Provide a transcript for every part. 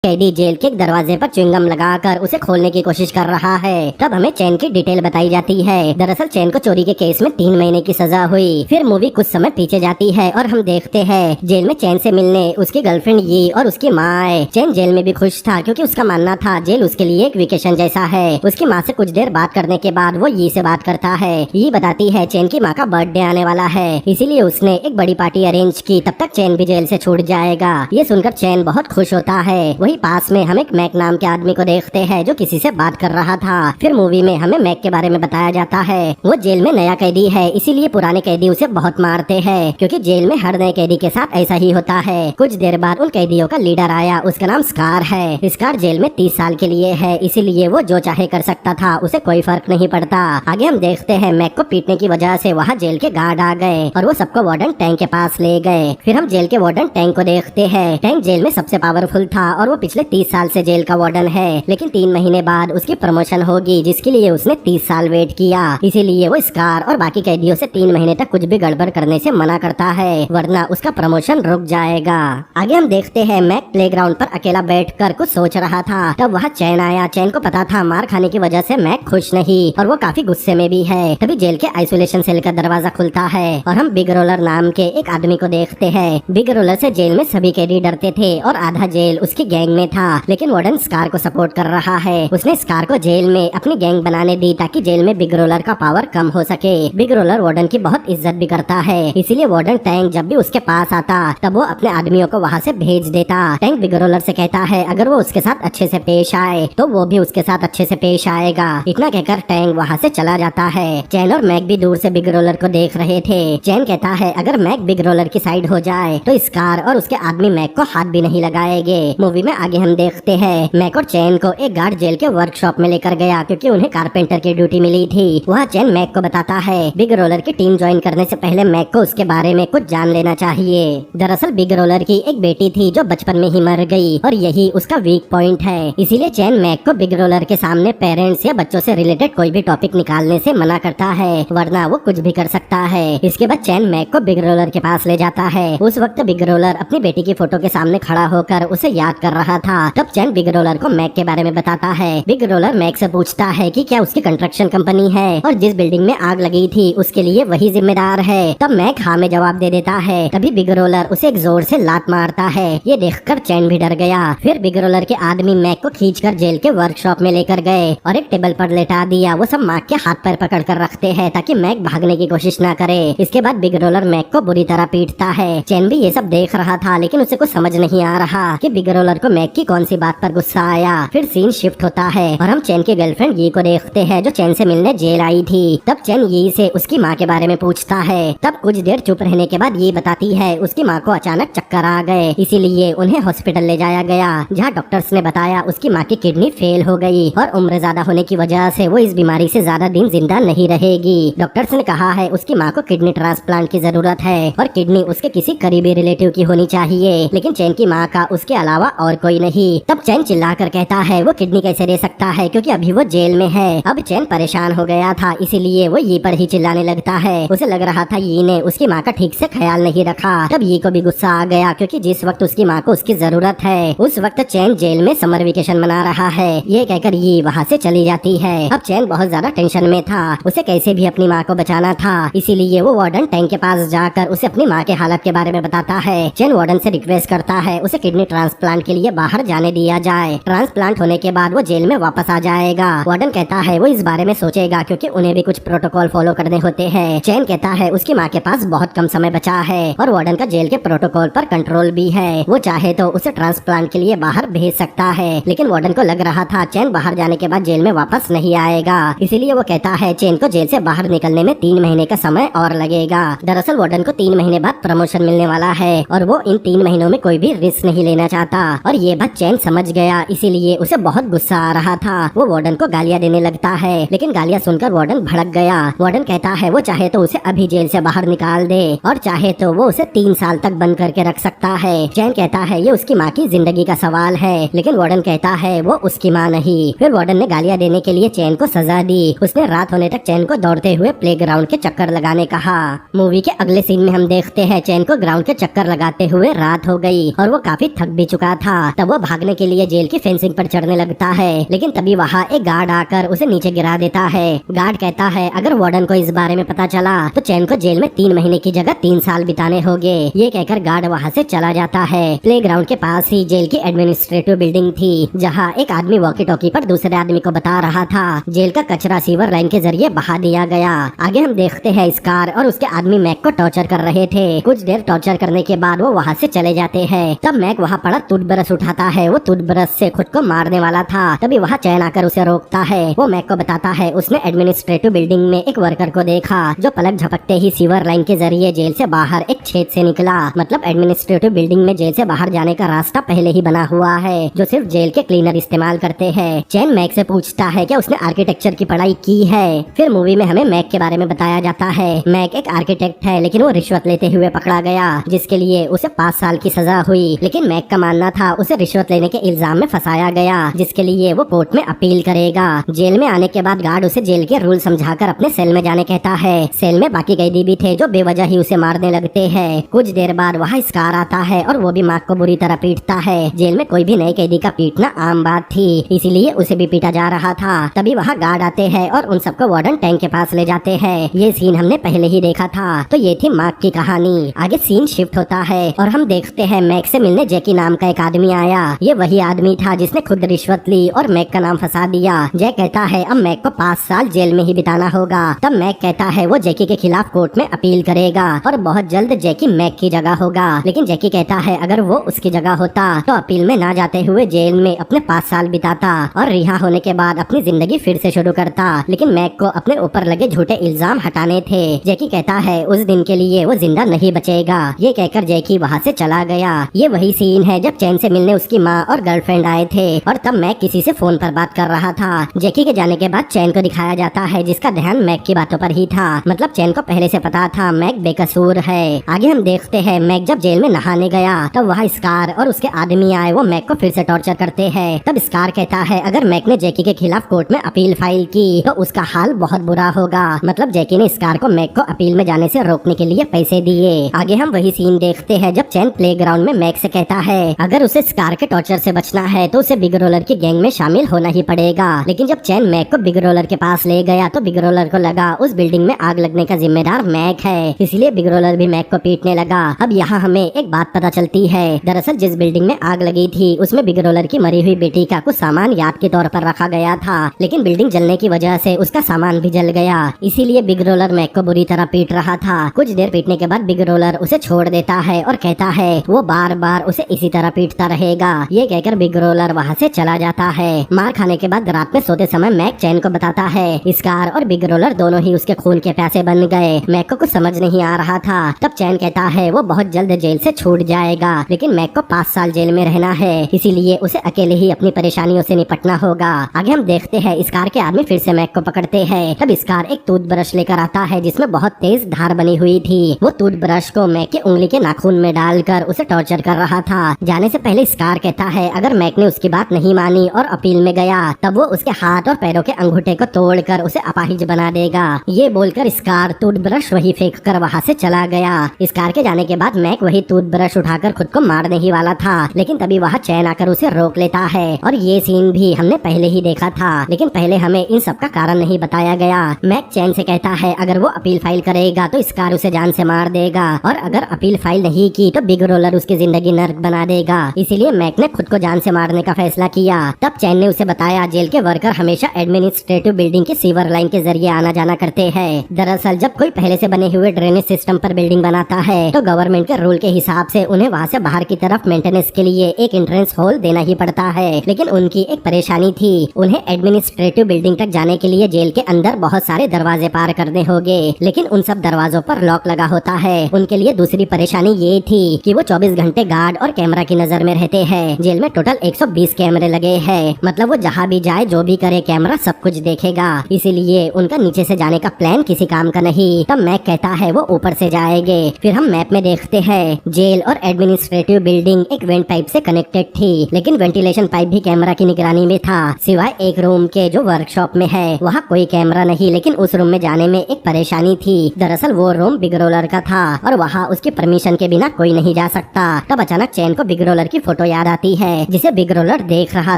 कैदी जेल के दरवाजे पर च्युइंगम लगाकर उसे खोलने की कोशिश कर रहा है। तब हमें चैन की डिटेल बताई जाती है। दरअसल चैन को चोरी के केस में 3 महीने की सजा हुई। फिर मूवी कुछ समय पीछे जाती है और हम देखते हैं जेल में चैन से मिलने उसकी गर्लफ्रेंड ये और उसकी माँ आए। चैन जेल में भी खुश था क्योंकि उसका मानना था जेल उसके लिए एक वेकेशन जैसा है। उसकी माँ से कुछ देर बात करने के बाद वो ये से बात करता है। ये बताती है चैन की माँ का बर्थडे आने वाला है, इसीलिए उसने एक बड़ी पार्टी अरेंज की। तब तक चैन भी जेल से छूट जाएगा। ये सुनकर चैन बहुत खुश होता है। वही पास में हम एक मैक नाम के आदमी को देखते हैं जो किसी से बात कर रहा था। फिर मूवी में हमें मैक के बारे में बताया जाता है। वो जेल में नया कैदी है, इसीलिए पुराने कैदी उसे बहुत मारते हैं क्योंकि जेल में हर नए कैदी के साथ ऐसा ही होता है। कुछ देर बाद उन कैदियों का लीडर आया, उसका नाम स्कार है। स्कार जेल में 30 साल के लिए है, इसीलिए वो जो चाहे कर सकता था, उसे कोई फर्क नहीं पड़ता। आगे हम देखते हैं मैक को पीटने की वजह से वहाँ जेल के गार्ड आ गए और वो सबको वार्डन टैंक के पास ले गए। फिर हम जेल के वार्डन टैंक को देखते हैं। टैंक जेल में सबसे पावरफुल था और वो पिछले 30 साल से जेल का वार्डन है, लेकिन 3 महीने बाद उसकी प्रमोशन होगी जिसके लिए उसने 30 साल वेट किया। इसीलिए वो स्कार और बाकी कैदियों से 3 महीने तक कुछ भी गड़बड़ करने से मना करता है, वरना उसका प्रमोशन रुक जाएगा। आगे हम देखते हैं मैक प्लेग्राउंड पर अकेला बैठकर कुछ सोच रहा था। तब वहाँ चैन आया। चैन को पता था मार खाने की वजह से मैक खुश नहीं और वो काफी गुस्से में भी है। तभी जेल के आइसोलेशन सेल का दरवाजा खुलता है और हम बिग रोलर नाम के एक आदमी को देखते हैं। बिग रोलर से जेल में सभी कैदी डरते थे और आधा जेल उसकी गैंग में था, लेकिन वार्डन स्कार को सपोर्ट कर रहा है। उसने स्कार को जेल में अपनी गैंग बनाने दी ताकि जेल में बिग रोलर का पावर कम हो सके। बिग रोलर वार्डन की बहुत इज्जत भी करता है, इसीलिए वार्डन टैंक जब भी उसके पास आता तब वो अपने आदमियों को वहाँ से भेज देता। टैंक बिग रोलर से कहता है अगर वो उसके साथ अच्छे से पेश आए तो वो भी उसके साथ अच्छे से पेश आएगा। इतना कहकर टैंक वहाँ से चला जाता है। चैन और मैक भी दूर से बिग रोलर को देख रहे थे। चैन कहता है अगर मैक बिग रोलर की साइड हो जाए तो स्कार और उसके आदमी मैक को हाथ भी नहीं लगाएंगे। मूवी में आगे हम देखते हैं मैक और चैन को एक गार्ड जेल के वर्कशॉप में लेकर गया क्योंकि उन्हें कारपेंटर की ड्यूटी मिली थी। वहाँ चैन मैक को बताता है बिग रोलर की टीम ज्वाइन करने से पहले मैक को उसके बारे में कुछ जान लेना चाहिए। दरअसल बिग रोलर की एक बेटी थी जो बचपन में ही मर गई और यही उसका वीक पॉइंट है। इसीलिए चैन मैक को बिग रोलर के सामने पेरेंट्स या बच्चों से रिलेटेड कोई भी टॉपिक निकालने से मना करता है, वरना वो कुछ भी कर सकता है। इसके बाद चैन मैक को बिग रोलर के पास ले जाता है। उस वक्त बिग रोलर अपनी बेटी की फोटो के सामने खड़ा होकर उसे याद कर रहा था। तब चैन बिग रोलर को मैक के बारे में बताता है। बिग रोलर मैक से पूछता है कि क्या उसकी कंस्ट्रक्शन कंपनी है और जिस बिल्डिंग में आग लगी थी उसके लिए वही जिम्मेदार है। तब मैक हाँ में जवाब दे देता है। तभी बिग रोलर उसे एक जोर से लात मारता है। ये देखकर चैन भी डर गया। फिर बिग रोलर के आदमी मैक को खींचकर जेल के वर्कशॉप में लेकर गए और एक टेबल पर लेटा दिया। वो सब मैक के हाथ पैर पकड़ कर रखते हैं ताकि मैक भागने की कोशिश ना करे। इसके बाद बिग रोलर मैक को बुरी तरह पीटता है। चैन भी ये सब देख रहा था, लेकिन उसे कुछ समझ नहीं आ रहा कि बिग रोलर को मैक की कौन सी बात पर गुस्सा आया। फिर सीन शिफ्ट होता है और हम चैन की गर्लफ्रेंड ये को देखते हैं जो चैन से मिलने जेल आई थी। तब चैन ये से उसकी माँ के बारे में पूछता है। तब कुछ देर चुप रहने के बाद ये बताती है उसकी माँ को अचानक चक्कर आ गए, इसीलिए उन्हें हॉस्पिटल ले जाया गया, जहाँ डॉक्टर्स ने बताया उसकी माँ की किडनी फेल हो गई और उम्र ज्यादा होने की वजह से वो इस बीमारी से ज्यादा दिन जिंदा नहीं रहेगी। डॉक्टर्स ने कहा है उसकी माँ को किडनी ट्रांसप्लांट की जरूरत है और किडनी उसके किसी करीबी रिलेटिव की होनी चाहिए, लेकिन चैन की माँ का उसके अलावा और कोई नहीं। तब चैन चिल्लाकर कहता है वो किडनी कैसे दे सकता है क्योंकि अभी वो जेल में है। अब चैन परेशान हो गया था, इसीलिए वो ये पर ही चिल्लाने लगता है। उसे लग रहा था ये ने उसकी माँ का ठीक से ख्याल नहीं रखा। तब ये को भी गुस्सा आ गया क्योंकि जिस वक्त उसकी माँ को उसकी जरूरत है उस वक्त चैन जेल में समर वेकेशन मना रहा है। ये कहकर ये वहाँ से चली जाती है। अब चैन बहुत ज्यादा टेंशन में था, उसे कैसे भी अपनी माँ को बचाना था, इसीलिए वो वार्डन टैंक के पास जाकर उसे अपनी माँ के हालत के बारे में बताता है। चैन वार्डन से रिक्वेस्ट करता है उसे किडनी ट्रांसप्लांट के लिए बाहर जाने दिया जाए। ट्रांसप्लांट होने के बाद वो जेल में वापस आ जाएगा। वार्डन कहता है वो इस बारे में सोचेगा क्योंकि उन्हें भी कुछ प्रोटोकॉल फॉलो करने होते हैं। चैन कहता है उसकी माँ के पास बहुत कम समय बचा है और वार्डन का जेल के प्रोटोकॉल पर कंट्रोल भी है। वो चाहे तो उसे ट्रांसप्लांट के लिए बाहर भेज सकता है, लेकिन वार्डन को लग रहा था चैन बाहर जाने के बाद जेल में वापस नहीं आएगा, इसीलिए वो कहता है चैन को जेल से बाहर निकलने में 3 महीने का समय और लगेगा। दरअसल वार्डन को 3 महीने बाद प्रमोशन मिलने वाला है और वो इन 3 महीनों में कोई भी रिस्क नहीं लेना चाहता और ये बात चैन समझ गया, इसीलिए उसे बहुत गुस्सा आ रहा था। वो वार्डन को गालियाँ देने लगता है, लेकिन गालियाँ सुनकर वार्डन भड़क गया। वार्डन कहता है वो चाहे तो उसे अभी जेल से बाहर निकाल दे और चाहे तो वो उसे 3 साल तक बंद करके रख सकता है। चैन कहता है ये उसकी माँ की जिंदगी का सवाल है, लेकिन वार्डन कहता है वो उसकी माँ नहीं। फिर वार्डन ने गालियाँ देने के लिए चैन को सजा दी। उसने रात होने तक चैन को दौड़ते हुए प्लेग्राउंड के चक्कर लगाने कहा। मूवी के अगले सीन में हम देखते हैं चैन को ग्राउंड के चक्कर लगाते हुए रात हो गई और वो काफी थक भी चुका था, तब वो भागने के लिए जेल की फेंसिंग पर चढ़ने लगता है, लेकिन तभी वहाँ एक गार्ड आकर उसे नीचे गिरा देता है। गार्ड कहता है अगर वार्डन को इस बारे में पता चला तो चैन को जेल में 3 महीने की जगह 3 साल बिताने होंगे। ये कहकर गार्ड वहाँ से चला जाता है। प्लेग्राउंड के पास ही जेल की एडमिनिस्ट्रेटिव बिल्डिंग थी, जहाँ एक आदमी वॉकी टॉकी पर दूसरे आदमी को बता रहा था जेल का कचरा सीवर लाइन के जरिए बहा दिया गया। आगे हम देखते हैं स्कार और उसके आदमी मैक को टॉर्चर कर रहे थे। कुछ देर टॉर्चर करने के बाद वो वहाँ से चले जाते हैं। तब मैक वहाँ पड़ा टूथब्रश उठाता है। वो टूथब्रश से खुद को मारने वाला था, तभी वहाँ चैन आकर उसे रोकता है। वो मैक को बताता है उसने एडमिनिस्ट्रेटिव बिल्डिंग में एक वर्कर को देखा जो पलक झपकते ही सीवर लाइन के जरिए जेल से बाहर एक छेद से निकला। मतलब एडमिनिस्ट्रेटिव बिल्डिंग में जेल से बाहर जाने का रास्ता पहले ही बना हुआ है, जो सिर्फ जेल के क्लीनर इस्तेमाल करते हैं। चैन मैक से पूछता है क्या उसने आर्किटेक्चर की पढ़ाई की है। फिर मूवी में हमें मैक के बारे में बताया जाता है। मैक एक आर्किटेक्ट है, लेकिन वो रिश्वत लेते हुए पकड़ा गया, जिसके लिए उसे 5 साल की सजा हुई। लेकिन मैक का मानना था उसे रिश्वत लेने के इल्जाम में फंसाया गया, जिसके लिए वो कोर्ट में अपील करेगा। जेल में आने के बाद गार्ड उसे जेल के रूल समझाकर अपने सेल में जाने कहता है। सेल में बाकी कैदी भी थे जो बेवजह ही उसे मारने लगते हैं। कुछ देर बाद वहाँ स्कार आता है और वो भी मार्क को बुरी तरह पीटता है। जेल में कोई भी नए कैदी का पीटना आम बात थी, इसीलिए उसे भी पीटा जा रहा था। तभी वहाँ गार्ड आते हैं और उन सबको वार्डन टैंक के पास ले जाते हैं। ये सीन हमने पहले ही देखा था। तो ये थी मार्क की कहानी। आगे सीन शिफ्ट होता है और हम देखते हैं मैक से मिलने जैकी नाम का एक आदमी आया। ये वही आदमी था जिसने खुद रिश्वत ली और मैक का नाम फंसा दिया। जैक कहता है अब मैक को 5 साल जेल में ही बिताना होगा। तब मैक कहता है वो जैकी के खिलाफ कोर्ट में अपील करेगा और बहुत जल्द जैकी मैक की जगह होगा। लेकिन जैकी कहता है अगर वो उसकी जगह होता तो अपील में ना जाते हुए जेल में अपने 5 साल बिताता और रिहा होने के बाद अपनी जिंदगी फिर से शुरू करता। लेकिन मैक को अपने ऊपर लगे झूठे इल्जाम हटाने थे। जैकी कहता है उस दिन के लिए वो जिंदा नहीं बचेगा। ये कहकर जैकी वहाँ से चला गया। ये वही सीन है जब चैन से मिलने उसकी माँ और गर्लफ्रेंड आए थे और तब मैक किसी से फोन पर बात कर रहा था। जैकी के जाने के बाद चैन को दिखाया जाता है, जिसका ध्यान मैक की बातों पर ही था। मतलब चैन को पहले से पता था मैक बेकसूर है। आगे हम देखते हैं मैक जब जेल में नहाने गया तब वहाँ स्कार और उसके आदमी आए। वो मैक को फिर से टॉर्चर करते हैं। तब स्कार कहता है अगर मैक ने जैकी के खिलाफ कोर्ट में अपील फाइल की तो उसका हाल बहुत बुरा होगा। मतलब जैकी ने स्कार को मैक को अपील में जाने से रोकने के लिए पैसे दिए। आगे हम वही सीन देखते हैं जब चैन प्लेग्राउंड में मैक से कहता है अगर उसे स्कार के टॉर्चर से बचना है तो उसे बिग रोलर की गैंग में शामिल होना ही पड़ेगा। लेकिन जब चैन मैक को बिग रोलर के पास ले गया तो बिग रोलर को लगा उस बिल्डिंग में आग लगने का जिम्मेदार मैक है, इसलिए बिग रोलर भी मैक को पीटने लगा। अब यहाँ हमें एक बात पता चलती है। दरअसल जिस बिल्डिंग में आग लगी थी उसमें बिग रोलर की मरी हुई बेटी का कुछ सामान याद के तौर पर रखा गया था, लेकिन बिल्डिंग जलने की वजह से उसका सामान भी जल गया। इसीलिए बिग रोलर मैक को बुरी तरह पीट रहा था। कुछ देर पीटने के बाद बिग रोलर उसे छोड़ देता है और कहता है वो बार बार उसे इसी तरह पीटता रहेगा। ये कहकर बिग रोलर वहाँ से चला जाता है। मार खाने के बाद रात में सोते समय मैक चैन को बताता है स्कार और बिग रोलर दोनों ही उसके खून के प्यासे बन गए। मैक को कुछ समझ नहीं आ रहा था। तब चैन कहता है वो बहुत जल्द जेल से छूट जाएगा, लेकिन मैक को 5 साल जेल में रहना है, इसीलिए उसे अकेले ही अपनी परेशानियों से निपटना होगा। आगे हम देखते हैं स्कार के आदमी फिर से मैक को पकड़ते हैं। तब स्कार एक टूथब्रश लेकर आता है जिसमें बहुत तेज धार बनी हुई थी। वो टूथब्रश को मैक की उंगली के नाखून में डालकर उसे टॉर्चर कर रहा था। जाने से पहले स्कार कहता है अगर मैक ने उसकी बात नहीं मानी और अपील में गया तब वो उसके हाथ और पैरों के अंगूठे को तोड़कर उसे अपाहिज बना देगा। ये बोलकर स्कार टूथब्रश वही फेंक कर वहाँ से चला गया। स्कार के जाने के बाद मैक वही टूथब्रश उठाकर खुद को मारने ही वाला था, लेकिन तभी वहाँ चैन आकर उसे रोक लेता है। और ये सीन भी हमने पहले ही देखा था, लेकिन पहले हमें इन सब का कारण नहीं बताया गया। मैक चैन से कहता है अगर वो अपील फाइल करेगा तो स्कार उसे जान से मार देगा, और अगर अपील फाइल नहीं की तो बिग रोलर उसकी जिंदगी नर्क बना देगा। इसीलिए मैक ने खुद को जान से मारने का फैसला किया। तब चैन ने उसे बताया जेल के वर्कर हमेशा एडमिनिस्ट्रेटिव बिल्डिंग की सीवर लाइन के जरिए आना जाना करते हैं। दरअसल जब कोई पहले से बने हुए ड्रेनेज सिस्टम पर बिल्डिंग बनाता है तो गवर्नमेंट के रूल के हिसाब से उन्हें वहाँ से बाहर की तरफ मेंटेनेंस के लिए एक एंट्रेंस होल देना ही पड़ता है। लेकिन उनकी एक परेशानी थी, उन्हें एडमिनिस्ट्रेटिव बिल्डिंग तक जाने के लिए जेल के अंदर बहुत सारे दरवाजे पार करने होंगे, लेकिन उन सब दरवाजों पर लॉक लगा होता है। उनके लिए दूसरी परेशानी ये थी कि वो 24 घंटे गार्ड और कैमरा की नजर में रहते हैं। जेल में टोटल 120 कैमरे लगे हैं, मतलब वो जहाँ भी जाए जो भी करे कैमरा सब कुछ देखेगा। इसीलिए उनका नीचे से जाने का प्लान किसी काम का नहीं। तब मैक कहता है वो ऊपर से जाएंगे। फिर हम मैप में देखते हैं जेल और एडमिनिस्ट्रेटिव बिल्डिंग एक वेंट पाइप से कनेक्टेड थी, लेकिन वेंटिलेशन पाइप भी कैमरा की निगरानी में था, सिवाय एक रूम के जो वर्कशॉप में है वहाँ कोई कैमरा नहीं। लेकिन उस रूम में जाने में एक परेशानी थी। दरअसल वो रूम बिग रोलर का था और वहाँ उसकी परमिशन के बिना कोई नहीं जा सकता। तब अचानक चैन को बिग रोलर की फोटो फोटो याद आती है जिसे बिग रोलर देख रहा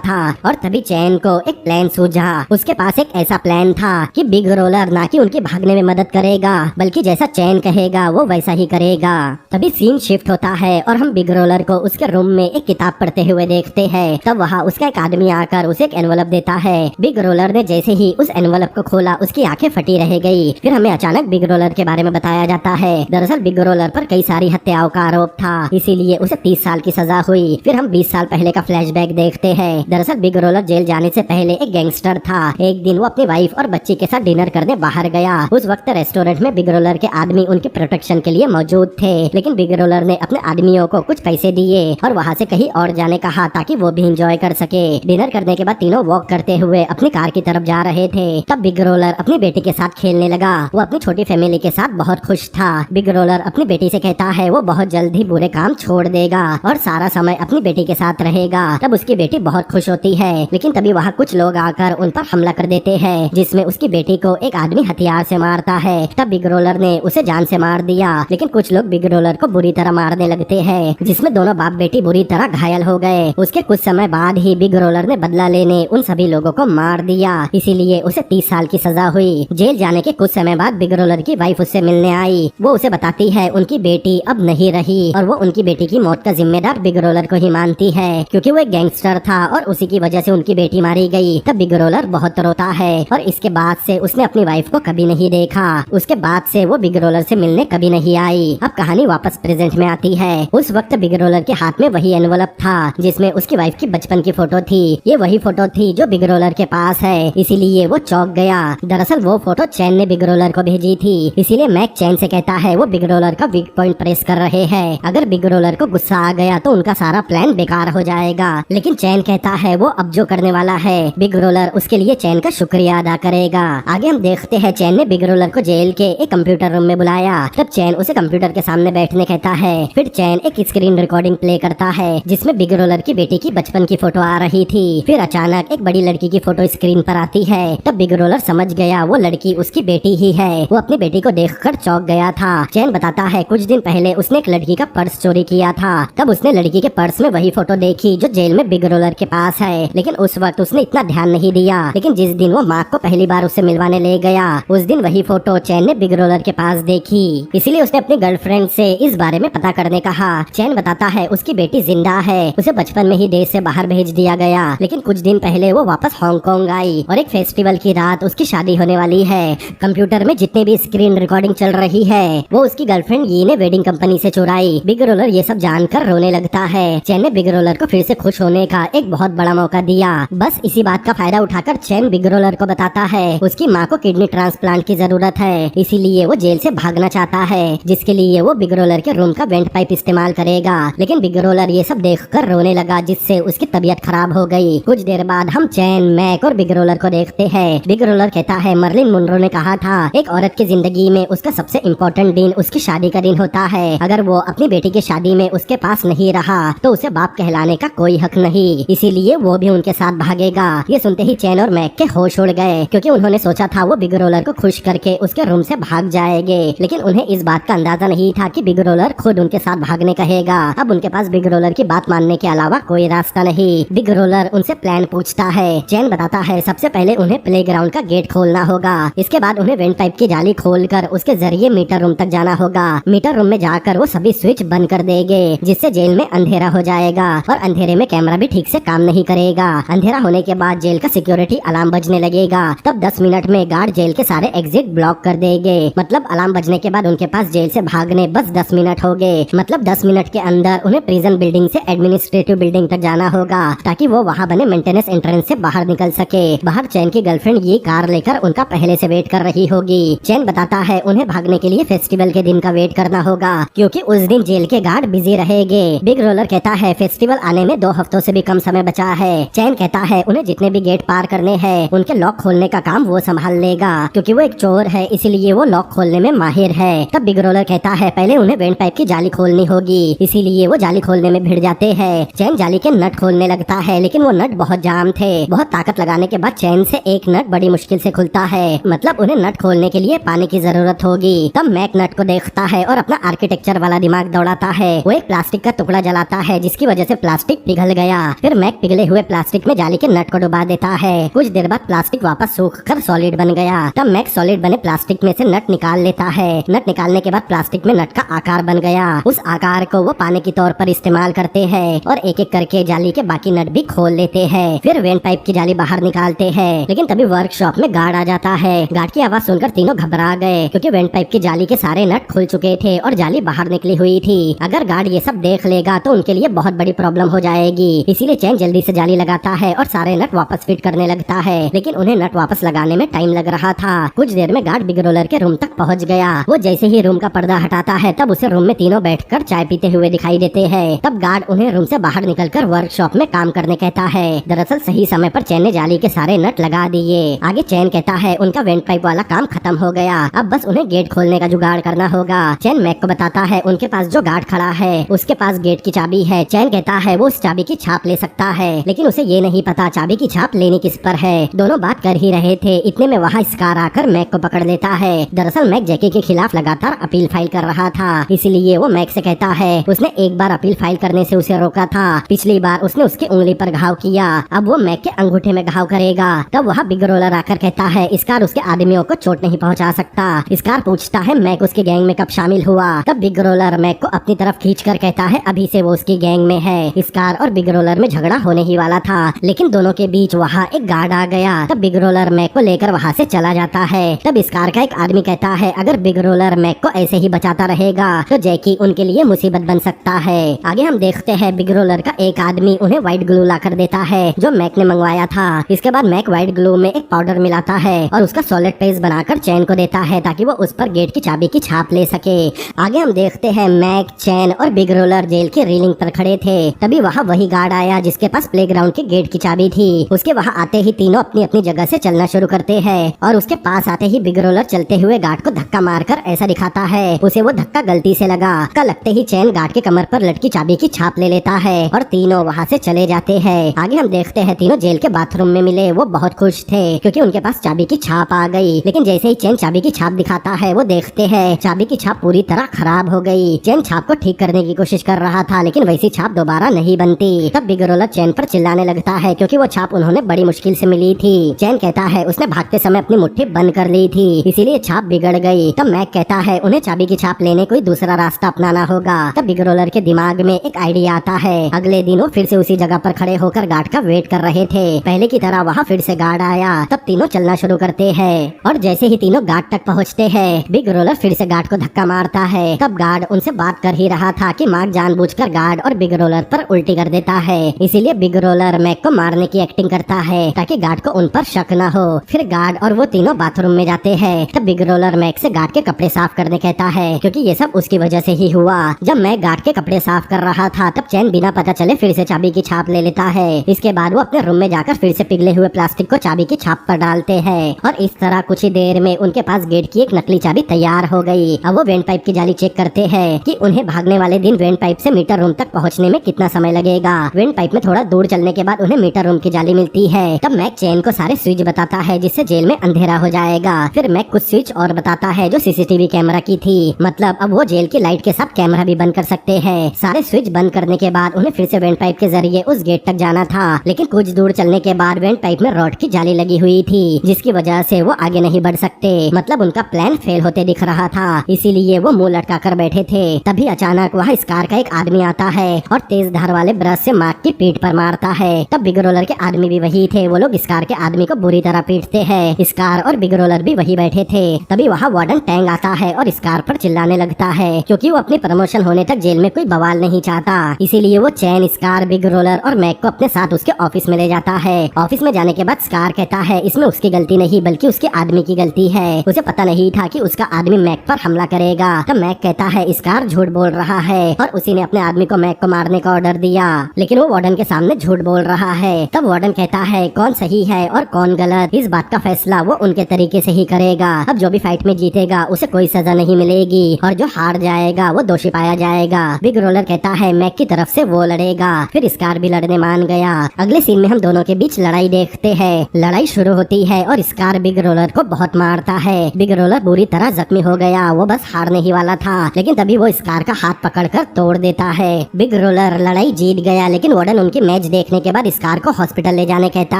था। और तभी चैन को एक प्लान सूझा। उसके पास एक ऐसा प्लान था कि बिग रोलर ना कि उनकी भागने में मदद करेगा, बल्कि जैसा चैन कहेगा वो वैसा ही करेगा। तभी सीन शिफ्ट होता है और हम बिग रोलर को उसके रूम में एक किताब पढ़ते हुए देखते हैं। तब वहाँ उसका एक आदमी आकर उसे एक एनवलप देता है। बिग रोलर ने जैसे ही उस एनवलप को खोला उसकी आंखें फटी रह गई। फिर हमें अचानक बिग रोलर के बारे में बताया जाता है। दरअसल बिग रोलर पर कई सारी हत्याओं का आरोप था, इसीलिए उसे 30 साल की सजा हुई। फिर हम 20 साल पहले का फ्लैशबैक देखते हैं। दरअसल बिग रोलर जेल जाने से पहले एक गैंगस्टर था। एक दिन वो अपनी वाइफ और बच्ची के साथ डिनर करने बाहर गया। उस वक्त रेस्टोरेंट में बिग रोलर के आदमी उनके प्रोटेक्शन के लिए मौजूद थे, लेकिन बिग रोलर ने अपने आदमियों को कुछ पैसे दिए और वहाँ से कहीं और जाने कहा ताकि वो भी एंजॉय कर सके। डिनर करने के बाद तीनों वॉक करते हुए अपनी कार की तरफ जा रहे थे। तब बिग रोलर अपनी बेटी के साथ खेलने लगा। वो अपनी छोटी फैमिली के साथ बहुत खुश था। बिग रोलर अपनी बेटी से कहता है वो बहुत जल्द ही बुरे काम छोड़ देगा और सारा समय अपनी बेटी के साथ रहेगा। तब उसकी बेटी बहुत खुश होती है, लेकिन तभी वहाँ कुछ लोग आकर उन पर हमला कर देते हैं, जिसमें उसकी बेटी को एक आदमी हथियार से मारता है। तब बिग रोलर ने उसे जान से मार दिया, लेकिन कुछ लोग बिग रोलर को बुरी तरह मारने लगते हैं, जिसमें दोनों बाप बेटी बुरी तरह घायल हो गए। उसके कुछ समय बाद ही बिग रोलर ने बदला लेने उन सभी लोगों को मार दिया, इसीलिए उसे 30 साल की सजा हुई। जेल जाने के कुछ समय बाद बिग रोलर की वाइफ उससे मिलने आई। वो उसे बताती है उनकी बेटी अब नहीं रही और वो उनकी बेटी की मौत का जिम्मेदार बिग रोलर को ही मानती है, क्योंकि वो एक गैंगस्टर था और उसी की वजह से उनकी बेटी मारी गई। तब बिग रोलर बहुत रोता है और इसके बाद से उसने अपनी वाइफ को कभी नहीं देखा। उसके बाद से वो बिग रोलर से मिलने कभी नहीं आई। अब कहानी वापस प्रेजेंट में आती है। उस वक्त बिग रोलर के हाथ में वही एनवलप था जिसमें उसकी वाइफ की बचपन की फोटो थी। ये वही फोटो थी जो बिग रोलर के पास है, इसीलिए वो चौंक गया। दरअसल वो फोटो चैन ने बिग रोलर को भेजी थी, इसीलिए मैक चैन से कहता है वो बिग रोलर का वीक पॉइंट प्रेस कर रहे हैं। अगर बिग रोलर को गुस्सा आ गया तो उनका सारा प्लान बेकार हो जाएगा, लेकिन चैन कहता है वो अब जो करने वाला है बिग रोलर उसके लिए चैन का शुक्रिया अदा करेगा। आगे हम देखते हैं चैन ने बिग रोलर को जेल के एक कंप्यूटर रूम में बुलाया। तब चैन उसे कंप्यूटर के सामने बैठने कहता है। फिर चैन एक स्क्रीन रिकॉर्डिंग प्ले करता है जिसमें बिग रोलर की बेटी की बचपन की फोटो आ रही थी। फिर अचानक एक बड़ी लड़की की फोटो स्क्रीन पर आती है। तब बिग रोलर समझ गया वो लड़की उसकी बेटी ही है। वो अपनी बेटी को देखकर चौंक गया था। चैन बताता है कुछ दिन पहले उसने एक लड़की का पर्स चोरी किया था। तब उसने लड़की के पर्स में वही फोटो देखी जो जेल में बिग रोलर के पास है, लेकिन उस वक्त उसने इतना ध्यान नहीं दिया। लेकिन जिस दिन वो मार्क को पहली बार उससे मिलवाने ले गया उस दिन वही फोटो चैन ने बिग रोलर के पास देखी, इसीलिए उसने अपनी गर्लफ्रेंड से इस बारे में पता करने कहा। चैन बताता है उसकी बेटी जिंदा है, उसे बचपन में ही देश से बाहर भेज दिया गया, लेकिन कुछ दिन पहले वो वापस हांगकांग आई और एक फेस्टिवल की रात उसकी शादी होने वाली है। कंप्यूटर में जितने भी स्क्रीन रिकॉर्डिंग चल रही है वो उसकी गर्लफ्रेंड ये ने वेडिंग कंपनी से चुराई। बिग रोलर ये सब जानकर रोने लगता है। चैन ने बिग रोलर को फिर से खुश होने का एक बहुत बड़ा मौका दिया। बस इसी बात का फायदा उठाकर चैन बिग रोलर को बताता है उसकी माँ को किडनी ट्रांसप्लांट की जरूरत है, इसीलिए वो जेल से भागना चाहता है, जिसके लिए वो बिग रोलर के रूम का वेंट पाइप इस्तेमाल करेगा। लेकिन बिग रोलर ये सब देखकर रोने लगा, जिससे उसकी तबीयत खराब हो गई। कुछ देर बाद हम चैन, मैक और बिग रोलर को देखते हैं। बिग रोलर कहता है मर्लिन मुनरो ने कहा था एक औरत की जिंदगी में उसका सबसे इम्पोर्टेंट दिन उसकी शादी का दिन होता है। अगर वो अपनी बेटी की शादी में उसके पास नहीं रहा तो उसे बाप कहलाने का कोई हक नहीं, इसीलिए वो भी उनके साथ भागेगा। ये सुनते ही चैन और मैक के होश उड़ गए, क्योंकि उन्होंने सोचा था वो बिग रोलर को खुश करके उसके रूम से भाग जाएंगे, लेकिन उन्हें इस बात का अंदाजा नहीं था कि बिग रोलर खुद उनके साथ भागने कहेगा। अब उनके पास बिग रोलर की बात मानने के अलावा कोई रास्ता नहीं। बिग रोलर उनसे प्लान पूछता है। चैन बताता है सबसे पहले उन्हें प्लेग्राउंड का गेट खोलना होगा, इसके बाद उन्हें वेंट पाइप की जाली खोलकर उसके जरिए मीटर रूम तक जाना होगा। मीटर रूम में जाकर वो सभी स्विच बंद कर देंगे, जिससे जेल में अंधेरा हो जाएगा और अंधेरे में कैमरा भी ठीक से काम नहीं करेगा। अंधेरा होने के बाद जेल का सिक्योरिटी अलार्म बजने लगेगा। तब 10 मिनट में गार्ड जेल के सारे एग्जिट ब्लॉक कर देंगे। मतलब अलार्म बजने के बाद उनके पास जेल से भागने बस 10 मिनट हो गए। मतलब 10 मिनट के अंदर उन्हें प्रिजन बिल्डिंग से एडमिनिस्ट्रेटिव बिल्डिंग तक जाना होगा, ताकि वो वहाँ बने मेंटेनेंस एंट्रेंस से बाहर निकल सके। बाहर चैन की गर्लफ्रेंड ये कार लेकर उनका पहले से वेट कर रही होगी। चैन बताता है उन्हें भागने के लिए फेस्टिवल के दिन का वेट करना होगा, क्योंकि उस दिन जेल के गार्ड बिजी रहेंगे। बिग रोलर कहता है फेस्टिवल आने में 2 हफ्तों से भी कम समय बचा है। चैन कहता है उन्हें जितने भी गेट पार करने हैं उनके लॉक खोलने का काम वो संभाल लेगा, क्योंकि वो एक चोर है, इसीलिए वो लॉक खोलने में माहिर है। तब बिग रोलर कहता है पहले उन्हें वेंट पाइप की जाली खोलनी होगी, इसीलिए वो जाली खोलने में भिड़ जाते हैं। चैन जाली के नट खोलने लगता है, लेकिन वो नट बहुत जाम थे। बहुत ताकत लगाने के बाद चैन से एक नट बड़ी मुश्किल से खुलता है। मतलब उन्हें नट खोलने के लिए पानी की जरूरत होगी। तब मैक नट को देखता है और अपना आर्किटेक्चर वाला दिमाग दौड़ाता है। वो एक प्लास्टिक का टुकड़ा जलाता है जिसकी वजह से प्लास्टिक पिघल गया। फिर मैक पिघले हुए प्लास्टिक में जाली के नट को डुबा देता है। कुछ देर बाद प्लास्टिक वापस सूख कर सॉलिड बन गया। तब मैक सॉलिड बने प्लास्टिक में से नट निकाल लेता है। नट निकालने के बाद प्लास्टिक में नट का आकार बन गया। उस आकार को वो पानी के तौर पर इस्तेमाल करते हैं और एक एक करके जाली के बाकी नट भी खोल लेते हैं। फिर वेंट पाइप की जाली बाहर निकालते हैं, लेकिन तभी वर्कशॉप में गार्ड आ जाता है। गार्ड की आवाज सुनकर तीनों घबरा गए, क्योंकि वेंट पाइप की जाली के सारे नट खुल चुके थे और जाली बाहर निकली हुई थी। अगर गार्ड ये सब देख लेगा तो उनके लिए बहुत बड़ी प्रॉब्लम हो जाएगी। इसीलिए चैन जल्दी से जाली लगाता है और सारे नट वापस फिट करने लगता है, लेकिन उन्हें नट वापस लगाने में टाइम लग रहा था। कुछ देर में गार्ड बिग रोलर के रूम तक पहुंच गया। वो जैसे ही रूम का पर्दा हटाता है तब उसे रूम में तीनों बैठकर चाय पीते हुए दिखाई देते हैं। तब गार्ड उन्हें रूम से बाहर निकलकर वर्कशॉप में काम करने कहता है। दरअसल सही समय पर चैन ने जाली के सारे नट लगा दिए। आगे चैन कहता है उनका वेंट पाइप वाला काम खत्म हो गया, अब बस उन्हें गेट खोलने का जुगाड़ करना होगा। चैन मैक को बताता है उनके पास जो गार्ड खड़ा है उसके पास गेट की चाबी है। चैन कहता है वो उस चाबी की छाप ले सकता है, लेकिन उसे ये नहीं पता चाबी की छाप लेनी किस पर है। दोनों बात कर ही रहे थे, इतने में वहाँ स्कार आकर मैक को पकड़ लेता है। दरअसल मैक जैकी के खिलाफ लगातार अपील फाइल कर रहा था, इसीलिए वो मैक से कहता है उसने एक बार अपील फाइल करने से उसे रोका था। पिछली बार उसने उसकी उंगली पर घाव किया, अब वो मैक के अंगूठे में घाव करेगा। तब वहाँ बिग रोलर आकर कहता है स्कार उसके आदमियों को चोट नहीं पहुँचा सकता। स्कार पूछता है मैक उसके गैंग में कब शामिल हुआ। तब बिग रोलर मैक को अपनी तरफ खींचकर कहता है अभी से वो उसकी गैंग में है। स्कार और बिग रोलर में झगड़ा होने ही वाला था, लेकिन दोनों के बीच वहाँ एक गार्ड आ गया। तब बिग रोलर मैक को लेकर वहाँ से चला जाता है। तब स्कार का एक आदमी कहता है अगर बिग रोलर मैक को ऐसे ही बचाता रहेगा तो जैकी उनके लिए मुसीबत बन सकता है। आगे हम देखते हैं बिग रोलर का एक आदमी उन्हें व्हाइट ग्लू ला कर देता है जो मैक ने मंगवाया था। इसके बाद मैक व्हाइट ग्लू में एक पाउडर मिलाता है और उसका सॉलिड पेस्ट बनाकर चैन को देता है ताकि वो उस पर गेट की चाबी की छाप ले सके। आगे हम देखते हैं मैक, चैन और बिग रोलर जेल की रेलिंग पर खड़े थे। तभी वहाँ वही गार्ड आया जिसके पास प्लेग्राउंड के गेट की चाबी थी। उसके वहाँ आते ही तीनों अपनी अपनी जगह से चलना शुरू करते हैं और उसके पास आते ही बिग रोलर चलते हुए गार्ड को धक्का मारकर ऐसा दिखाता है उसे वो धक्का गलती से लगा। धक्का लगते ही चैन गार्ड के कमर पर लटकी चाबी की छाप ले लेता है और तीनों वहाँ से चले जाते हैं। आगे हम देखते हैं तीनों जेल के बाथरूम में मिले। वो बहुत खुश थे क्योंकि उनके पास चाबी की छाप आ गई, लेकिन जैसे ही चैन चाबी की छाप दिखाता है वो देखते हैं चाबी की छाप पूरी तरह खराब हो गई। चैन छाप को ठीक करने की कोशिश कर रहा था, लेकिन वैसी छाप दोबारा नहीं बनती। तब बिग रोलर चैन पर चिल्लाने लगता है क्योंकि वो छाप उन्होंने बड़ी मुश्किल से मिली थी। चैन कहता है उसने भागते समय अपनी मुट्ठी बंद कर ली थी, इसीलिए छाप बिगड़ गई। तब मैक कहता है उन्हें चाबी की छाप लेने कोई दूसरा रास्ता अपनाना होगा। तब बिग रोलर के दिमाग में एक आइडिया आता है। अगले दिन वो फिर से उसी जगह पर खड़े होकर गार्ड का वेट कर रहे थे। पहले की तरह वहाँ फिर से गार्ड आया। तब तीनों चलना शुरू करते हैं और जैसे ही तीनों गार्ड तक पहुँचते हैं बिग रोलर फिर से गार्ड को धक्का मारता है। तब गार्ड उनसे बात कर ही रहा था कि मार्क जानबूझकर गार्ड और बिग रोलर पर उल्टी कर देता है, इसीलिए बिग रोलर मैक को मारने की एक्टिंग करता है ताकि गार्ड को उन पर शक न हो। फिर गार्ड और वो तीनों बाथरूम में जाते हैं। तब बिग रोलर मैक से गार्ड के कपड़े साफ करने कहता है क्योंकि ये सब उसकी वजह से ही हुआ। जब मैक गार्ड के कपड़े साफ कर रहा था तब चैन बिना पता चले फिर से चाबी की छाप ले लेता है। इसके बाद वो अपने रूम में जाकर फिर से पिघले हुए प्लास्टिक को चाबी की छाप पर डालते हैं और इस तरह कुछ ही देर में उनके पास गेट की एक नकली चाबी तैयार हो गई। अब वो वेंट पाइप की जाली चेक करते हैं कि उन्हें भागने वाले दिन वेंट पाइप से मीटर रूम तक पहुंचने में कितना समय लगेगा। वेंट पाइप में थोड़ा दूर चलने के बाद उन्हें मीटर रूम की जाली मिलती है। तब मैक चैन को सारे स्विच बताता है जिससे जेल में अंधेरा हो जाएगा। फिर मैक कुछ स्विच और बताता है जो सीसीटीवी कैमरा की थी, मतलब अब वो जेल की लाइट के साथ कैमरा भी बंद कर सकते हैं। सारे स्विच बंद करने के बाद उन्हें फिर से वेंट पाइप के जरिए उस गेट तक जाना था, लेकिन कुछ दूर चलने के बाद वेंट पाइप में रॉड की जाली लगी हुई थी जिसकी वजह से वो आगे नहीं बढ़ सकते, मतलब उनका प्लान फेल होते दिख रहा था, इसीलिए वो मुंह लटका कर बैठे थे। तभी अचानक वहाँ स्कार का एक आदमी आता है और तेज धार वाले ब्रश से मार्क की पीठ पर मारता है। तब बिग रोलर के आदमी भी वही थे। वो लोग स्कार के आदमी को बुरी तरह पीटते हैं। स्कार और बिग रोलर भी वही बैठे थे। तभी वहाँ वार्डन टैंग आता है और स्कार पर चिल्लाने लगता है क्योंकि वो अपनी प्रमोशन होने तक जेल में कोई बवाल नहीं चाहता, इसीलिए वो चैन, स्कार, बिग रोलर और मैक को अपने साथ उसके ऑफिस में ले जाता है। ऑफिस में जाने के बाद स्कार कहता है इसमें उसकी गलती नहीं बल्कि उसके आदमी की गलती है, उसे पता नहीं था कि उसका आदमी मैक पर हमला करेगा। तब मैक कहता है स्कार झूठ बोल रहा है और उसी ने अपने आदमी को मैक को मारने का ऑर्डर दिया, लेकिन वो वार्डन के सामने झूठ बोल रहा है। तब वार्डन कहता है कौन सही है और कौन गलत, इस बात का फैसला वो उनके तरीके से ही करेगा। अब जो भी फाइट में जीतेगा उसे कोई सजा नहीं मिलेगी और जो हार जाएगा वो दोषी पाया जाएगा। बिग रोलर कहता है मैक की तरफ से वो लड़ेगा। फिर स्कार भी लड़ने मान गया। अगले सीन में हम दोनों के बीच लड़ाई देखते हैं। लड़ाई शुरू होती है और स्कार बिग रोलर को बहुत मारता है। बिग रोलर बुरी तरह जख्मी हो गया, वो बस हारने ही वाला था, लेकिन तभी वो स्कार का हाथ पकड़कर तोड़ देता है। बिग रोलर लड़ाई जीत गया, लेकिन वार्डन उनकी मैच देखने के बाद स्कार को हॉस्पिटल ले जाने कहता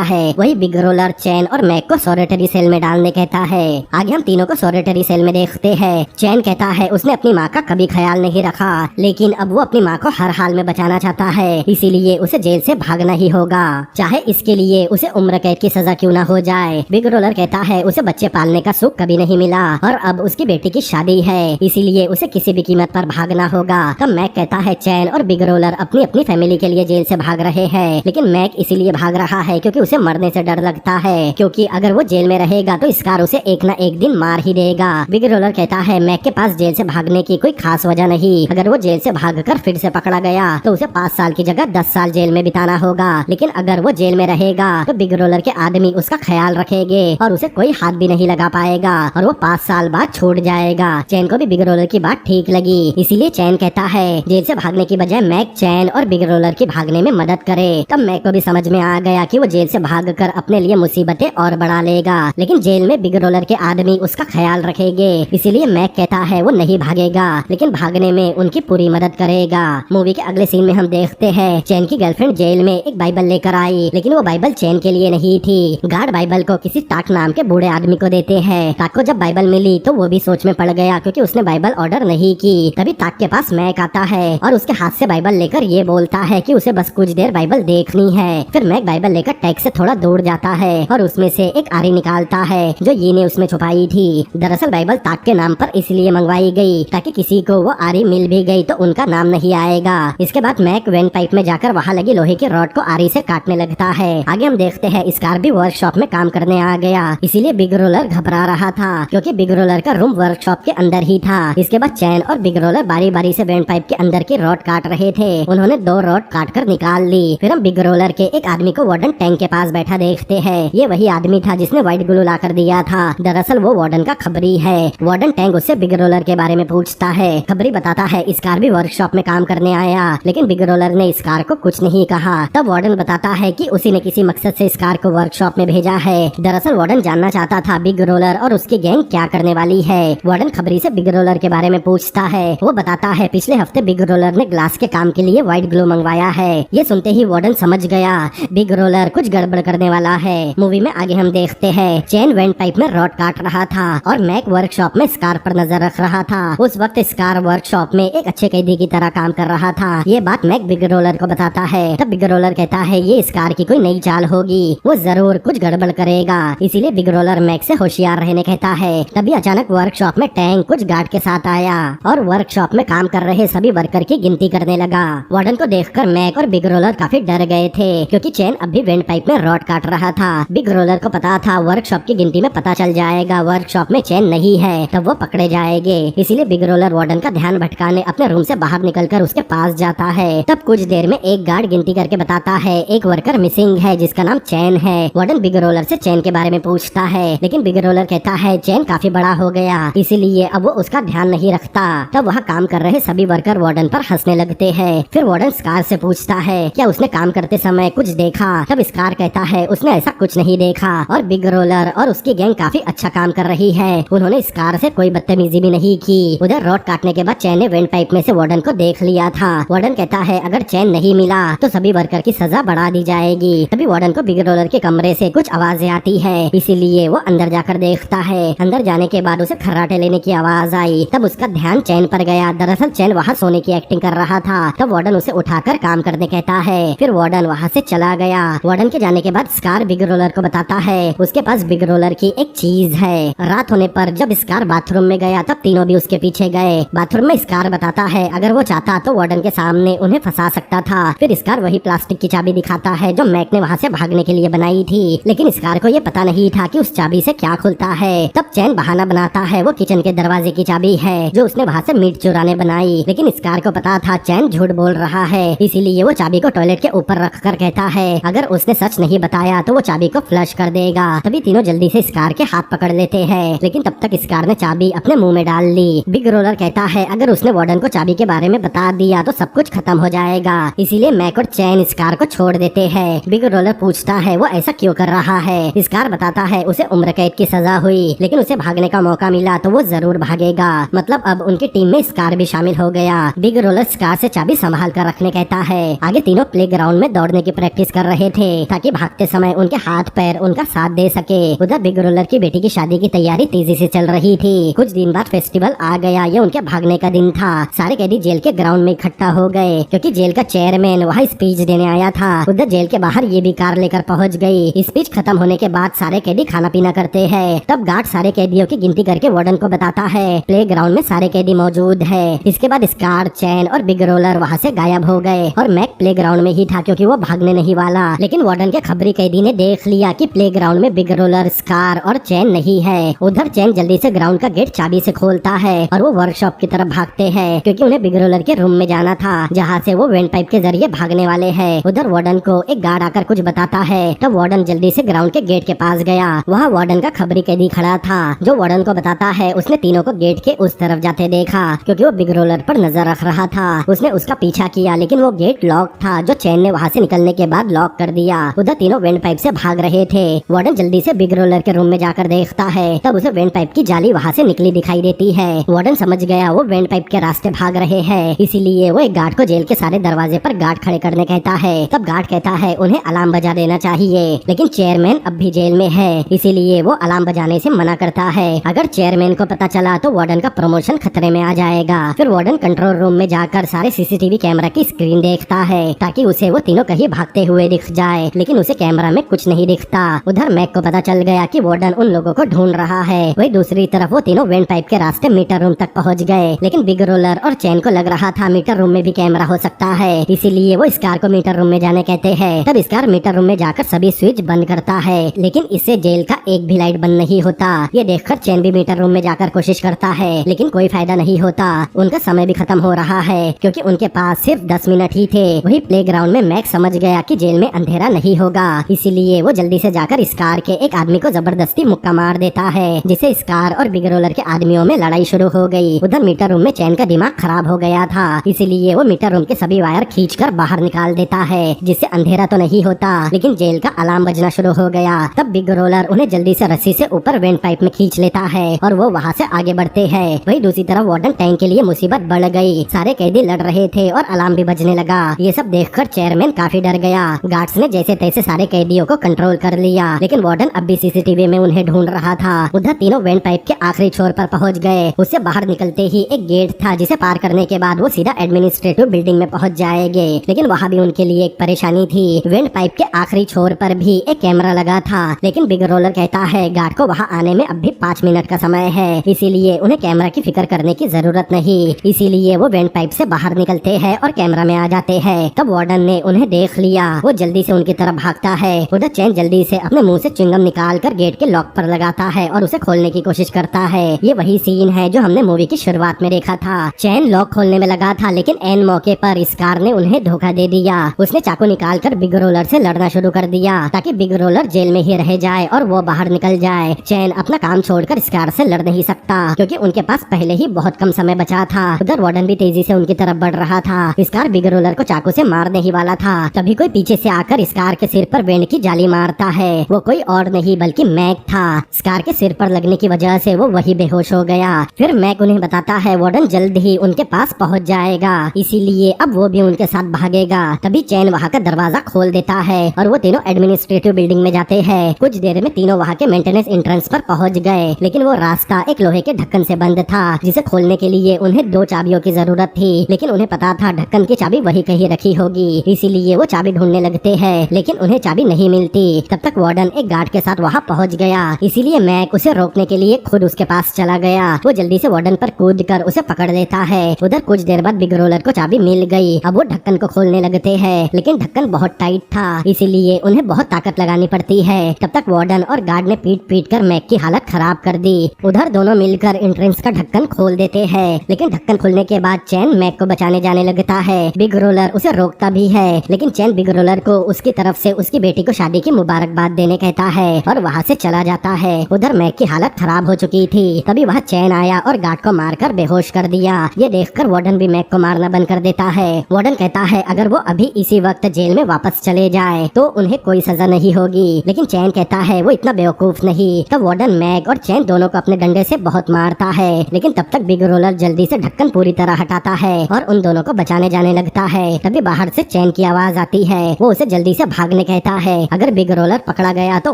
है। वही बिग रोलर चैन और मैक को सॉलिटरी सेल में डालने कहता है। आगे हम तीनों को सॉलिटरी सेल में देखते हैं। चैन कहता है उसने अपनी माँ का कभी ख्याल नहीं रखा, लेकिन अब वो अपनी माँ को हर हाल में बचाना चाहता है, इसीलिए उसे जेल से भागना ही होगा, चाहे इसके लिए उसे उम्र कैद की सजा क्यों ना हो जाए। बिग रोलर कहता है उसे बच्चे पालने का सुख कभी नहीं मिला और अब उसकी बेटी की शादी है, इसीलिए उसे किसी भी कीमत पर भागना होगा। तब मैक कहता है चैन और बिग रोलर अपनी अपनी फैमिली के लिए जेल से भाग रहे हैं, लेकिन मैक इसीलिए भाग रहा है क्योंकि उसे मरने से डर लगता है, क्योंकि अगर वो जेल में रहेगा तो स्कार उसे एक न एक दिन मार ही देगा। बिग रोलर कहता है मैक के पास जेल से भागने की कोई खास वजह नहीं, अगर वो जेल से भागकर फिर से पकड़ा गया तो उसे 5 साल की जगह 10 साल जेल में बिताना होगा, लेकिन अगर वो जेल में रहेगा तो बिग रोलर के आदमी उसका ख्याल रखेंगे और उसे कोई हाथ भी नहीं लगा पाएगा और वो 5 साल बाद छूट जाएगा। चैन को भी बिग रोलर की बात ठीक लगी, इसीलिए चैन कहता है जेल से भागने की बजाय मैक चैन और बिग रोलर की भागने में मदद करे। तब मैक को भी समझ में आ गया कि वो जेल से भागकर अपने लिए मुसीबतें और बढ़ा लेगा, लेकिन जेल में बिग रोलर के आदमी उसका ख्याल रखेंगे, इसीलिए मैक कहता है वो नहीं भागेगा, लेकिन भागने में उनकी पूरी मदद करेगा। मूवी के अगले सीन में हम देखते हैं चैन की गर्लफ्रेंड जेल में एक बाइबल लेकर आई, लेकिन वो बाइबल चैन के लिए नहीं थी। गार्ड बाइबल को किसी ताक नाम के बूढ़े आदमी को देते हैं। ताक को जब बाइबल मिली तो वो भी सोच में पड़ गया, क्योंकि उसने बाइबल ऑर्डर नहीं की। तभी ताक के पास मैक आता है और उसके हाथ से बाइबल लेकर ये बोलता है कि उसे बस कुछ देर बाइबल देखनी है। फिर मैक बाइबल लेकर टैग से थोड़ा दूर जाता है और उसमें से एक आरी निकालता है जो ये ने उसमें छुपाई थी। दरअसल बाइबल ताक के नाम पर इसलिए मंगवाई गई ताकि किसी को वो आरी मिल भी गई तो उनका नाम नहीं आएगा। इसके बाद मैक वेंट पाइप में जाकर वहाँ लगी लोहे की रॉड को आरी से काटने लगता है। आगे हम देखते हैं स्कार भी वर्कशॉप में काम करने आ गया, इसीलिए बिग रोलर घबरा रहा था क्योंकि बिग रोलर का रूम वर्कशॉप के अंदर ही था। इसके बाद चैन और बिग रोलर बारी बारी से वेंट पाइप के अंदर की रॉड काट रहे थे। उन्होंने 2 रॉड काट कर निकाल ली। फिर हम बिग रोलर के एक आदमी को वार्डन टैंक के पास बैठा देखते हैं। ये वही आदमी था जिसने व्हाइट ग्लू ला कर दिया था। दरअसल वो वार्डन का खबरी है। वार्डन टैंक उससे बिग रोलर के बारे में पूछता है। खबरी बताता है स्कार भी वर्कशॉप में काम करने आया, लेकिन बिग रोलर ने स्कार को कुछ नहीं कहा। तब वार्डन बताता है कि उसी ने किसी मकसद से स्कार को वर्कशॉप में भेजा है। दरअसल वार्डन जानना चाहता था बिग रोलर और उसकी गैंग क्या करने वाली है। वार्डन खबरी से बिग रोलर के बारे में पूछता है। वो बताता है पिछले हफ्ते बिग रोलर ने ग्लास के काम के लिए व्हाइट ग्लू मंगवाया है। ये सुनते ही वार्डन समझ गया बिग रोलर कुछ गड़बड़ करने वाला है। मूवी में आगे हम देखते हैं चैन वेंट पाइप में रॉड काट रहा था और मैक वर्कशॉप में स्कार पर नजर रख रहा था। उस वक्त स्कार वर्कशॉप में एक अच्छे कैदी की तरह काम कर रहा था। ये बात मैक बिग रोलर को बताता है। तब बिग रोलर कहता है ये स्कार की कोई नई चाल होगी, वो जरूर कुछ गड़बड़ करेगा, इसीलिए बिग रोलर मैक से होशियार रहने कहता है। तभी अचानक वर्कशॉप में टैंक कुछ गार्ड के साथ आया और वर्कशॉप में काम कर रहे सभी वर्कर की गिनती करने लगा। वार्डन को देखकर मैक और बिग रोलर काफी डर गए थे क्योंकि चैन अब भी वेंट पाइप में रॉड काट रहा था। बिग रोलर को पता था वर्कशॉप की गिनती में पता चल जाएगा वर्कशॉप में चैन नहीं है, तब वो पकड़े जाएंगे। इसीलिए बिग रोलर वार्डन का ध्यान भटकाने अपने रूम से बाहर निकलकर उसके पास जाता है। तब कुछ देर में एक गार्ड गिनती करके बताता है एक वर्कर मिसिंग है जिसका नाम चैन है। वार्डन बिग रोलर से चैन के बारे में पूछता है, लेकिन बिग रोलर कहता है चैन काफी बड़ा हो गया, इसीलिए अब वो उसका ध्यान नहीं रखता। तब वहाँ काम कर रहे सभी वर्कर वार्डन पर हंसने लगते हैं। फिर वार्डन स्कार से पूछता है क्या उसने काम करते समय कुछ देखा। तब स्कार कहता है उसने ऐसा कुछ नहीं देखा और बिग रोलर और उसकी गैंग काफी अच्छा काम कर रही है। उन्होंने स्कार से कोई बदतमीजी भी नहीं की। उधर रॉड काटने के बाद चैन ने वेंट पाइप में से वार्डन को देख लिया था। वार्डन कहता है अगर चैन नहीं मिला तो सभी वर्कर की सजा बढ़ा दी जाएगी। तभी वार्डन को बिग रोलर के कमरे से कुछ आवाजें आती है, इसीलिए वो अंदर जाकर देखता है। अंदर जाने के बाद उसे खर्राटे लेने की आवाज आई। तब उसका ध्यान चैन पर गया। दरअसल चैन वहाँ सोने की एक्टिंग कर रहा था। तब वार्डन उसे उठाकर काम करने कहता है। फिर वार्डन वहाँ से चला गया। वार्डन के जाने के बाद स्कार बिग रोलर को बताता है उसके पास बिग रोलर की एक चीज है। रात होने पर जब स्कार बाथरूम में गया तब तीनों भी उसके पीछे गए। बाथरूम में स्कार बताता है अगर वो चाहता तो वार्डन के सामने उन्हें फंसा सकता था। फिर स्कार वही प्लास्टिक की चाबी दिखाता है जो मैक ने वहाँ से भागने के लिए बनाई थी, लेकिन स्कार को ये पता नहीं था कि उस चाबी से क्या खुलता है। तब चैन बहाना बनाता है वो किचन के दरवाजे की चाबी है जो उसने वहाँ से मीट चुराने बनाई, लेकिन स्कार को पता था चैन झूठ बोल रहा है, इसीलिए वो चाबी को टॉयलेट के ऊपर रख कर कहता है अगर उसने सच नहीं बताया तो वो चाबी को फ्लश कर देगा। तभी तीनों जल्दी से स्कार के हाथ पकड़ लेते हैं, लेकिन तब तक स्कार ने चाबी अपने मुंह में डाल ली। बिग रोलर कहता है अगर उसने वार्डन को चाबी के बारे में बता दिया तो सब कुछ खत्म हो जाएगा, इसीलिए मैक और चैन स्कार को छोड़ देते हैं। बिग रोलर पूछता है वो ऐसा क्यों कर रहा है। स्कार बताता है उसे उम्र कैद की सजा हुई, लेकिन उसे भागने का मौका मिला तो वो जरूर भागेगा। मतलब अब उनकी टीम में स्कार भी शामिल हो गया। बिग रोलर स्कार से चाबी चाबी संभाल कर रखने कहता है। आगे तीनों प्ले ग्राउंड में दौड़ने की प्रैक्टिस कर रहे थे ताकि भागते समय उनके हाथ पैर उनका साथ दे सके। उधर बिग रोलर की बेटी की शादी की तैयारी तेजी से चल रही थी। कुछ दिन बाद फेस्टिवल आ गया। ये उनके भागने का दिन था। सारे कैदी जेल के ग्राउंड में इकट्ठा हो गए क्योंकि जेल का चेयरमैन वहाँ स्पीच देने आया था। उधर जेल के बाहर ये भी कार लेकर पहुँच गई। स्पीच खत्म होने के बाद सारे कैदी खाना पीना करते हैं। तब गार्ड सारे कैदियों की गिनती करके वार्डन को बताता है प्ले ग्राउंड में सारे कैदी मौजूद है। इसके बाद स्कार, चैन और बिग रोलर वहाँ से गायब हो गए और मैक प्ले ग्राउंड में ही था क्योंकि वो भागने नहीं वाला। लेकिन वार्डन के खबरी कैदी ने देख लिया कि प्ले ग्राउंड में बिग रोलर, स्कार और चैन नहीं है। उधर चैन जल्दी से ग्राउंड का गेट चाबी से खोलता है और वो वर्कशॉप की तरफ भागते हैं क्योंकि उन्हें बिग रोलर के रूम में जाना था जहाँ से वो वेंट पाइप के जरिए भागने वाले हैं। उधर वार्डन को एक गार्ड आकर कुछ बताता है तब वार्डन जल्दी से ग्राउंड के गेट के पास गया। वहाँ वार्डन का खबरी कैदी खड़ा था जो वार्डन को बताता है उसने तीनों को गेट के उस तरफ जाते देखा क्योंकि वो बिग रोलर पर नजर रख रहा था। उसने उसका पीछा किया लेकिन वो गेट लॉक था जो चैन ने वहाँ से निकलने के बाद लॉक कर दिया। उधर तीनों वेंट पाइप से भाग रहे थे। वार्डन जल्दी से बिग रोलर के रूम में जाकर देखता है तब उसे वेंट पाइप की जाली वहाँ से निकली दिखाई देती है। वार्डन समझ गया वो वेंट पाइप के रास्ते भाग रहे हैं, इसीलिए वो एक गार्ड को जेल के सारे दरवाजे पर गार्ड खड़े करने कहता है। तब गार्ड कहता है उन्हें अलार्म बजा देना चाहिए लेकिन चेयरमैन अब भी जेल में है इसीलिए वो अलार्म बजाने से मना करता है। अगर चेयरमैन को पता चला तो वार्डन का प्रमोशन खतरे में आ जाएगा। फिर वार्डन कंट्रोल रूम में जाकर सारे सीसीटीवी कैमरा की स्क्रीन देखता है ताकि उसे वो तीनों कहीं भागते हुए दिख जाए लेकिन उसे कैमरा में कुछ नहीं दिखता। उधर मैक को पता चल गया कि वार्डन उन लोगों को ढूंढ रहा है। वही दूसरी तरफ वो तीनों वेंट पाइप के रास्ते मीटर रूम तक पहुंच गए लेकिन बिग रोलर और चैन को लग रहा था मीटर रूम में भी कैमरा हो सकता है इसीलिए वो स्कार को मीटर रूम में जाने कहते हैं। तब स्कार मीटर रूम में जाकर सभी स्विच बंद करता है लेकिन इससे जेल का एक भी लाइट बंद नहीं होता। ये देखकर चैन भी मीटर रूम में जाकर कोशिश करता है लेकिन कोई फायदा नहीं होता। उनका समय भी खत्म हो रहा है क्योंकि उनके पास सिर्फ 10 मिनट ही थे। वही प्ले ग्राउंड में मैक समझ गया कि जेल में अंधेरा नहीं होगा इसीलिए वो जल्दी से जाकर स्कार के एक आदमी को जबरदस्ती मुक्का मार देता है जिससे स्कार और बिग रोलर के आदमियों में लड़ाई शुरू हो गई। उधर मीटर रूम में चैन का दिमाग खराब हो गया था इसीलिए वो मीटर रूम के सभी वायर खींचकर बाहर निकाल देता है जिससे अंधेरा तो नहीं होता लेकिन जेल का अलार्म बजना शुरू हो गया। तब बिग रोलर उन्हें जल्दी से रस्सी से ऊपर वेंट पाइप में खींच लेता है और वो वहाँ से आगे बढ़ते हैं। वही दूसरी तरफ वार्डन टैंक के लिए मुसीबत बढ़ गई। सारे कैदी लड़ रहे थे और अलार्म भी बजने लगा। ये सब देखकर चेयरमैन काफी डर गया। गार्ड्स ने जैसे तैसे सारे कैदियों को कंट्रोल कर लिया लेकिन वार्डन अब भी सीसीटीवी में उन्हें ढूंढ रहा था। उधर तीनों वेंट पाइप के आखिरी छोर पर पहुंच गए। उससे बाहर निकलते ही एक गेट था जिसे पार करने के बाद वो सीधा एडमिनिस्ट्रेटिव बिल्डिंग में पहुंच जाएंगे लेकिन वहाँ भी उनके लिए एक परेशानी थी। वेंट पाइप के आखिरी छोर पर भी एक कैमरा लगा था लेकिन बिग रोलर कहता है गार्ड को वहाँ आने में अब भी 5 मिनट का समय है इसीलिए उन्हें कैमरा की फिक्र करने की जरूरत नहीं। इसीलिए वो वेंट पाइप से बाहर निकलते हैं और कैमरा में आ जाते हैं। तब वार्डन ने उन्हें देख लिया। वो जल्दी से उनकी तरफ भागता है। उधर चैन जल्दी से अपने मुंह से च्युइंगम निकाल कर गेट के लॉक पर लगाता है और उसे खोलने की कोशिश करता है। ये वही सीन है जो हमने मूवी की शुरुआत में देखा था। चैन लॉक खोलने में लगा था लेकिन एन मौके पर स्कार ने उन्हें धोखा दे दिया। उसने चाकू निकाल कर बिग रोलर से लड़ना शुरू कर दिया ताकि बिग रोलर जेल में ही रह जाए और वो बाहर निकल जाए। चैन अपना काम छोड़कर स्कार से लड़ नहीं सकता क्योंकि उनके पास पहले ही बहुत कम समय बचा था। उधर वार्डन भी तेजी से उनकी तरफ बढ़ रहा था। स्कार बिग रोलर को चाकू से मारने ही वाला था तभी कोई पीछे से आकर स्कार के सिर पर वेंट की जाली मारता है। वो कोई और नहीं बल्कि मैक था। स्कार के सिर पर लगने की वजह से वो वही बेहोश हो गया। फिर मैक उन्हें बताता है वार्डन जल्द ही उनके पास पहुंच जाएगा इसीलिए अब वो भी उनके साथ भागेगा। तभी चैन वहाँ का दरवाजा खोल देता है और वो तीनों एडमिनिस्ट्रेटिव बिल्डिंग में जाते हैं। कुछ देर में तीनों वहाँ के मेंटेनेंस एंट्रेंस पर पहुँच गए लेकिन वो रास्ता एक लोहे के ढक्कन से बंद था जिसे खोलने के लिए उन्हें 2 चाबियों की जरूरत थी लेकिन उन्हें पता था ढक्कन की चाबी वही कहीं रखी होगी इसीलिए वो चाबी ढूंढने लगते हैं लेकिन उन्हें चाबी नहीं मिलती। तब तक वार्डन एक गार्ड के साथ वहाँ पहुँच गया इसीलिए मैक उसे रोकने के लिए खुद उसके पास चला गया। वो जल्दी से वार्डन पर कूद कर उसे पकड़ लेता है। उधर कुछ देर बाद बिग रोलर को चाबी मिल गई। अब वो ढक्कन को खोलने लगते हैं लेकिन ढक्कन बहुत टाइट था इसीलिए उन्हें बहुत ताकत लगानी पड़ती है। तब तक वार्डन और गार्ड ने पीट कर मैक की हालत खराब कर दी। उधर दोनों मिलकर एंट्रेंस का ढक्कन खोल देते हैं लेकिन ढक्कन खुलने के बाद चैन मैक को बचाने जाने लगता है। बिग रोलर उसे रोकता भी है लेकिन चैन बिग रोलर को उसकी तरफ से उसकी बेटी को शादी की मुबारकबाद देने कहता है और वहाँ से चला जाता है। उधर मैक की हालत खराब हो चुकी थी तभी वह चैन आया और गार्ड को मारकर बेहोश कर दिया। ये देखकर वार्डन भी मैक को मारना बंद कर देता है। वार्डन कहता है अगर वो अभी इसी वक्त जेल में वापस चले जाए तो उन्हें कोई सजा नहीं होगी लेकिन चैन कहता है वो इतना बेवकूफ नहीं। तब वार्डन मैक और चैन दोनों को अपने डंडे से बहुत मारता है लेकिन तब तक बिग रोलर जल्दी से ढक्कन पूरी तरह हटाता है और उन दोनों दोनों को बचाने जाने लगता है। तभी बाहर से चैन की आवाज आती है। वो उसे जल्दी से भागने कहता है। अगर बिग रोलर पकड़ा गया तो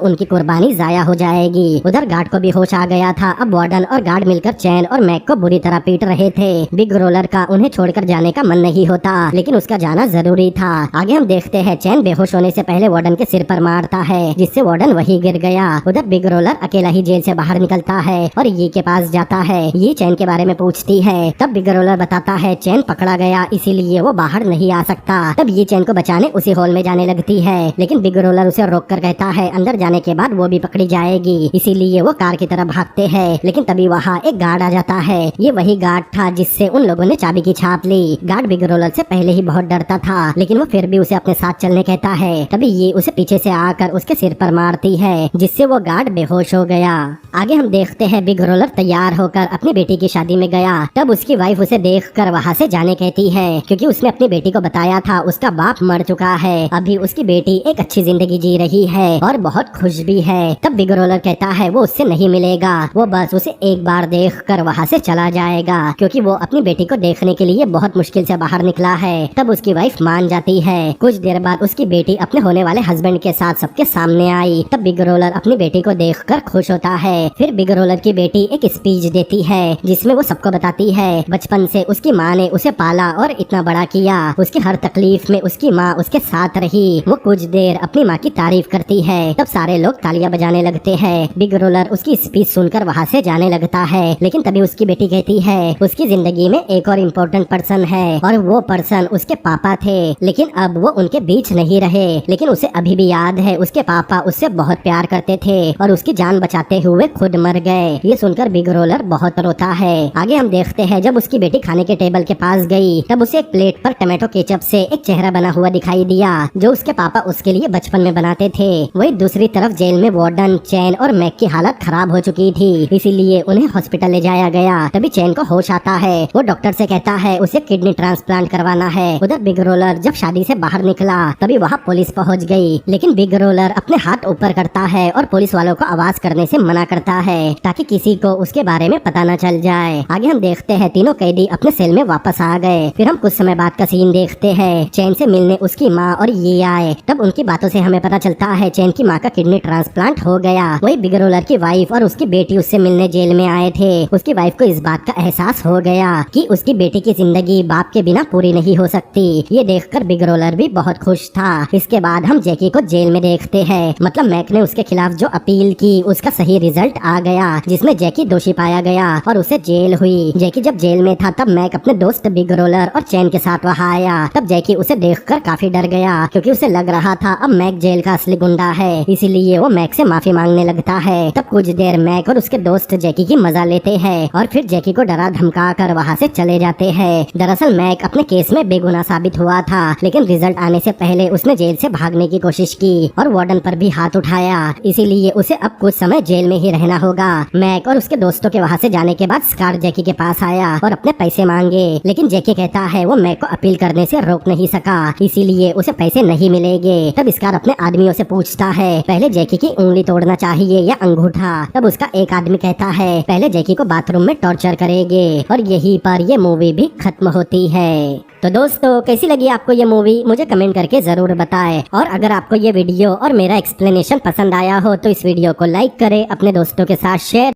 उनकी कुर्बानी जाया हो जाएगी। उधर गार्ड को भी होश आ गया था। अब वार्डन और गार्ड मिलकर चैन और मैक को बुरी तरह पीट रहे थे। बिग रोलर का उन्हें छोड़कर जाने का मन नहीं होता, लेकिन उसका जाना जरूरी था। आगे हम देखते हैं चैन बेहोश होने से पहले वार्डन के सिर पर मारता है, जिससे वार्डन वही गिर गया। उधर बिग रोलर अकेला ही जेल से बाहर निकलता है और ये के पास जाता है। ये चैन के बारे में पूछती है। तब बिग रोलर बताता है चैन पकड़ा गया इसीलिए वो बाहर नहीं आ सकता। तब ये चैन को बचाने उसी हॉल में जाने लगती है, लेकिन बिग रोलर उसे रोक कर कहता है अंदर जाने के बाद वो भी पकड़ी जाएगी, इसीलिए वो कार की तरफ भागते हैं। लेकिन तभी वहाँ एक गार्ड आ जाता है। ये वही गार्ड था जिससे उन लोगों ने चाबी की छाप ली। गार्ड बिग रोलर से पहले ही बहुत डरता था, लेकिन वो फिर भी उसे अपने साथ चलने कहता है। तभी ये उसे पीछे से आकर उसके सिर पर मारती है, जिससे वो गार्ड बेहोश हो गया। आगे हम देखते हैं बिग रोलर तैयार होकर अपनी बेटी की शादी में गया। तब उसकी वाइफ उसे देखकर वहाँ से जाने कहती है, क्योंकि उसने अपनी बेटी को बताया था उसका बाप मर चुका है। अभी उसकी बेटी एक अच्छी जिंदगी जी रही है और बहुत खुश भी है। तब बिग रोलर कहता है वो उससे नहीं मिलेगा, वो बस उसे एक बार देखकर वहाँ से चला जाएगा, क्योंकि वो अपनी बेटी को देखने के लिए बहुत मुश्किल से बाहर निकला है। तब उसकी वाइफ मान जाती है। कुछ देर बाद उसकी बेटी अपने होने वाले हस्बैंड के साथ सबके सामने आई। तब बिग रोलर अपनी बेटी को देखकर खुश होता है। फिर बिग रोलर की बेटी एक स्पीच देती है, जिसमें वो सबको बताती है बचपन से उसकी माँ ने उसे पाला और इतना बड़ा किया। उसकी हर तकलीफ में उसकी माँ उसके साथ रही। वो कुछ देर अपनी माँ की तारीफ करती है। तब सारे लोग तालियां बजाने लगते हैं। बिग रोलर उसकी स्पीच सुनकर वहाँ से जाने लगता है, लेकिन तभी उसकी बेटी कहती है उसकी जिंदगी में एक और इम्पोर्टेंट पर्सन है और वो पर्सन उसके पापा थे, लेकिन अब वो उनके बीच नहीं रहे। लेकिन उसे अभी भी याद है उसके पापा उससे बहुत प्यार करते थे और उसकी जान बचाते हुए खुद मर गए। ये सुनकर बिग रोलर बहुत रोता है। आगे हम देखते हैं जब उसकी बेटी खाने के टेबल के पास गई, तब उसे एक प्लेट पर टमाटो केचप से एक चेहरा बना हुआ दिखाई दिया, जो उसके पापा उसके लिए बचपन में बनाते थे। वही दूसरी तरफ जेल में वार्डन, चैन और मैक की हालत खराब हो चुकी थी, इसीलिए उन्हें हॉस्पिटल ले जाया गया। तभी चैन को होश आता है। वो डॉक्टर से कहता है उसे किडनी ट्रांसप्लांट करवाना है। उधर बिग रोलर जब शादी से बाहर निकला, तभी वहाँ पुलिस पहुँच गई, लेकिन बिग रोलर अपने हाथ ऊपर करता है और पुलिस वालों को आवाज करने से मना करता है, ताकि किसी को उसके बारे में पता न चल जाए। आगे हम देखते हैं तीनों कैदी अपने सेल में वापस आ गए। फिर हम कुछ समय बाद का सीन देखते हैं। चैन से मिलने उसकी माँ और ये आए। तब उनकी बातों से हमें पता चलता है चैन की माँ का किडनी ट्रांसप्लांट हो गया। वही बिग रोलर की वाइफ और उसकी बेटी उससे मिलने जेल में आए थे। उसकी वाइफ को इस बात का एहसास हो गया कि उसकी बेटी की जिंदगी बाप के बिना पूरी नहीं हो सकती। ये देखकर बिग रोलर भी बहुत खुश था। इसके बाद हम जैकी को जेल में देखते हैं। मतलब मैक ने उसके खिलाफ जो अपील की उसका सही रिजल्ट आ गया, जिसमें जैकी दोषी पाया गया और उसे जेल हुई। जैकी जब जेल में था तब मैक अपने दोस्त बिग रोलर और चैन के साथ वहाँ आया। तब जैकी उसे देखकर काफी डर गया, क्योंकि उसे लग रहा था अब मैक जेल का असली गुंडा है, इसीलिए वो मैक से माफी मांगने लगता है। तब कुछ देर मैक और उसके दोस्त जैकी की मजा लेते हैं और फिर जैकी को डरा धमका कर वहाँ से चले जाते हैं। दरअसल मैक अपने केस में बेगुनाह साबित हुआ था, लेकिन रिजल्ट आने से पहले उसने जेल से भागने की कोशिश की और वार्डन पर भी हाथ उठाया, इसीलिए उसे अब कुछ समय जेल में ही रहना होगा। मैक और उसके दोस्तों के वहाँ से जाने के बाद स्कार जैकी के पास आया और अपने पैसे मांगे, लेकिन जैकी कहता है वो मैक को अपील करने से रोक नहीं सका, इसीलिए उसे पैसे नहीं मिलेंगे। तब स्कार अपने आदमियों से पूछता है पहले जैकी की उंगली तोड़ना चाहिए या अंगूठा। तब उसका एक आदमी कहता है पहले जैकी को बाथरूम में टॉर्चर करेंगे, और यहीं पर ये मूवी भी खत्म होती है। तो दोस्तों कैसी लगी आपको ये मूवी, मुझे कमेंट करके जरूर बताएं। और अगर आपको ये वीडियो और मेरा एक्सप्लेनेशन पसंद आया हो तो इस वीडियो को लाइक करें, अपने दोस्तों के साथ शेयर